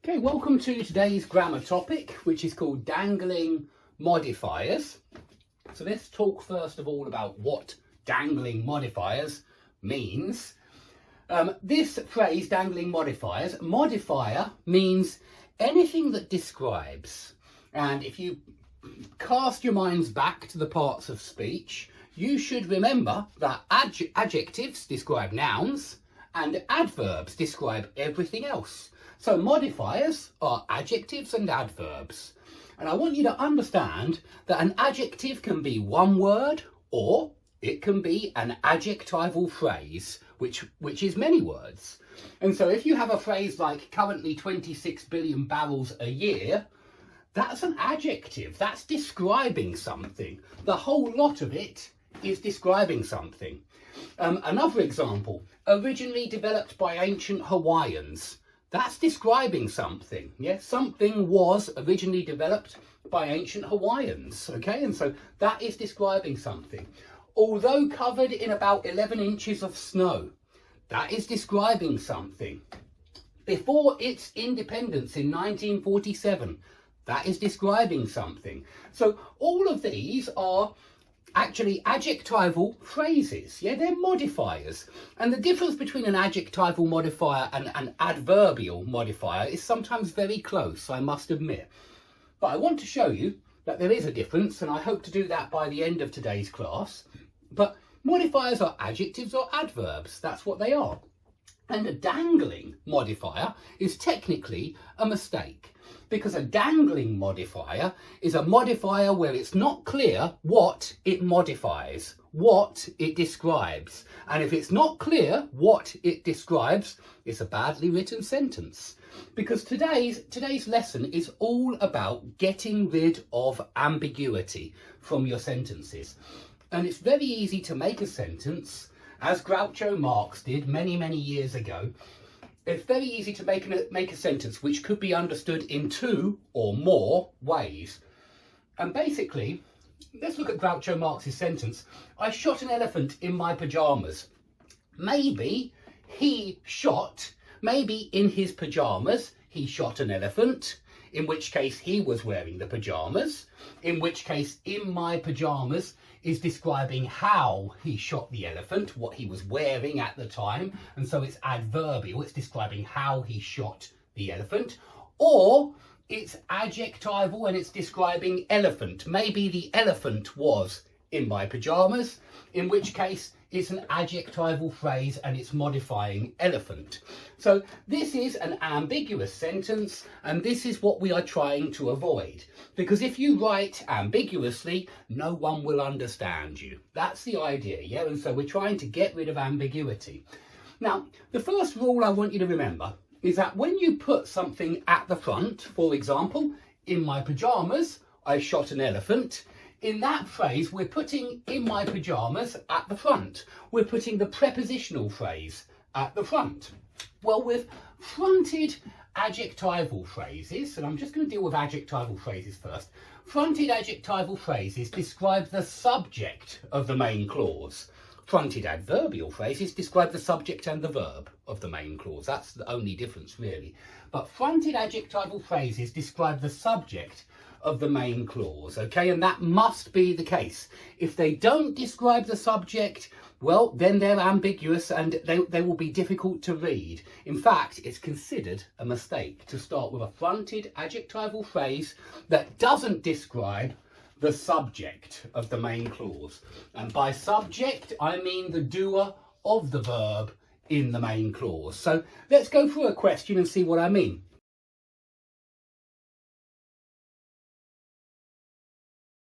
Okay, welcome to today's grammar topic, which is called dangling modifiers. So let's talk first of all about what dangling modifiers means. This phrase, dangling modifiers, modifier means anything that describes. And if you cast your minds back to the parts of speech, you should remember that adjectives describe nouns and adverbs describe everything else. So modifiers are adjectives and adverbs. And I want you to understand that an adjective can be one word or it can be an adjectival phrase, which is many words. And so if you have a phrase like currently 26 billion barrels a year, that's an adjective. That's describing something. The whole lot of it is describing something. Another example, originally developed by ancient Hawaiians. That's describing something. Yes, something was originally developed by ancient Hawaiians. Okay, and so that is describing something. Although covered in about 11 inches of snow, that is describing something. Before its independence in 1947, that is describing something. So all of these are actually adjectival phrases. Yeah, they're modifiers. And the difference between an adjectival modifier and an adverbial modifier is sometimes very close, I must admit. But I want to show you that there is a difference, and I hope to do that by the end of today's class. But modifiers are adjectives or adverbs. That's what they are. And a dangling modifier is technically a mistake, because a dangling modifier is a modifier where it's not clear what it modifies, what it describes. And if it's not clear what it describes, it's a badly written sentence. Because today's lesson is all about getting rid of ambiguity from your sentences. And it's very easy to make a sentence, as Groucho Marx did many, many years ago. It's very easy to make a sentence which could be understood in two or more ways. And basically, let's look at Groucho Marx's sentence. I shot an elephant in my pyjamas. Maybe in his pyjamas, he shot an elephant, in which case he was wearing the pyjamas, in which case in my pyjamas is describing how he shot the elephant, what he was wearing at the time, and so it's adverbial, it's describing how he shot the elephant. Or it's adjectival and it's describing elephant. Maybe the elephant was in my pyjamas, in which case it's an adjectival phrase and it's modifying elephant. So this is an ambiguous sentence, and this is what we are trying to avoid. Because if you write ambiguously, no one will understand you. That's the idea, yeah? And so we're trying to get rid of ambiguity. Now, the first rule I want you to remember is that when you put something at the front, for example, in my pyjamas, I shot an elephant. In that phrase, we're putting in my pyjamas at the front. We're putting the prepositional phrase at the front. Well, with fronted adjectival phrases, and I'm just going to deal with adjectival phrases first. Fronted adjectival phrases describe the subject of the main clause. Fronted adverbial phrases describe the subject and the verb of the main clause. That's the only difference, really. But fronted adjectival phrases describe the subject of the main clause, okay? And that must be the case. If they don't describe the subject, well, then they're ambiguous and they will be difficult to read. In fact, it's considered a mistake to start with a fronted adjectival phrase that doesn't describe the subject of the main clause. And by subject, I mean the doer of the verb in the main clause. So let's go through a question and see what I mean.